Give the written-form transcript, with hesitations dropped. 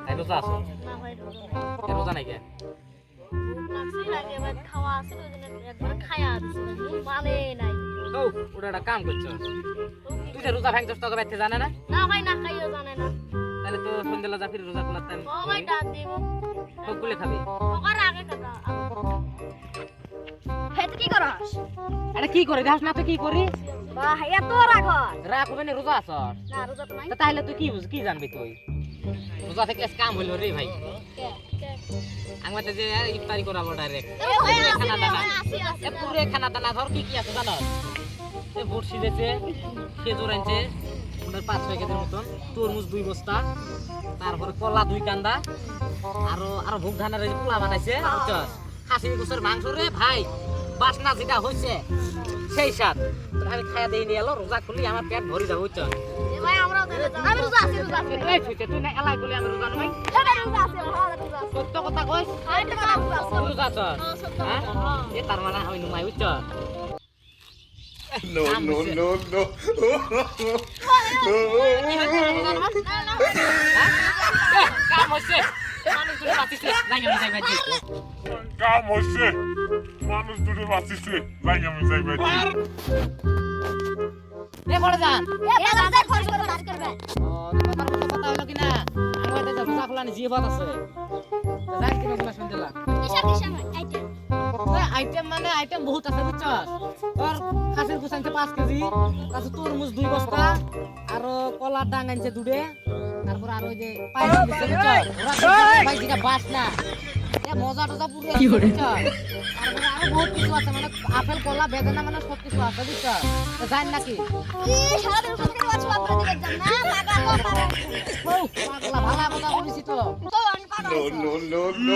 তাই রোজা আছো? না ভাই রোজা নাই। রোজা নাই কে? লাগছে লাগে ভাই খাওয়া আছে ওই জন্য একবার খায়া দিছি মানে নাই। ও ওটা একটা কাম করছো, তুই যে রোজা ভাঙছস তোকে বাইতে জানে না? না ভাই না খাইও জানে না। তাহলে তো সন্ধ্যেলা যা ফির রোজা খোলার টাইম ও ভাই ডাক দিব। সবগুলো খাবি। ওকার আগে কথা। হেত কি করস? আরে কি করে দেখাস না তো কি করি? বাহ এত রাখস। রাখ হবে না রোজা আছস? না রোজা তো নাই। তাহলে তুই কি জানবি তুই? রোজা থেকে কাম হইল রে ভাই। কে কে আমাদের যে ইফতারি করাবো ডাইরেক্ট। এ ভাই আসি খানা দানা। আসি এ পুরে খানা দানা ধর কি কি আছে জানো? এ ভোট সিজেছে, খেজুর আনছে, আমাদের 5-6 কেজির মতন, তরমুজ 2 বস্তা, তারপরে কলা 2 কান্দা, আরো ভোগ ধানের এই পোলা বানাইছে, বুঝছস? খাসির গোশের মাংস রে ভাই, বাসনা যেটা হইছে সেই স্বাদ। আমি খায়া দেই নি এলো রোজা খুলি আমার পেট ভরি যাবে, বুঝছস? এ ভাই আমরাও তাহলে যাব। আমি রোজা আছি রোজা আছি। এই ছুইতে তুই না এলাই বলি আমি রোজা নই। এটা রোজা আছে ভালো রোজা আছে। সত্য কথা কইস? আর এটা কথা রোজা আছে। তুই রোজা আছস? সত্য হ্যাঁ? কথা। এ তার মানে আমি নুমাই, বুঝছস? No, no, no, no. কাম হচ্ছে মানুষ দুটো বাঁচিছে জানি আমি যাই বাজি কাম হচ্ছে মানুষ দুটো বাঁচিছে যাই আমি যাই বাজি এ বড় জান এ বাজারে খরচ করে কাজ করবে। তোমার কোনো কথা হলো কিনা আমার এটা রোজা খোলানি জিবাত আছে যাই কিনা বলা শুনতে লা কিসা কিসা আইটেম। আইটেম মানে আইটেম বহুত আছে বুঝছস তোর খাসির গোশ আনছে 5 কেজি তারপর তরমুজ 2 বস্তা আর কলার ডাং আনছে 2 তারপর আর ওই যে পায়রা দিছে বুঝছস ওরা ভাই যেটা বাস না এ মজা টজা পুরো আছে বুঝছস তারপর আরো বহুত কিছু আছে মানে আপেল কলা বেদানা মানে সব কিছু আছে বুঝছস তো জান নাকি কি সারা দিন কত করে ওয়াচ করে দিবেন না পাগলা তো পাগলা। ও পাগলা ভালো কথা বলিস তো তো আমি পাগলা। No, no, no, no.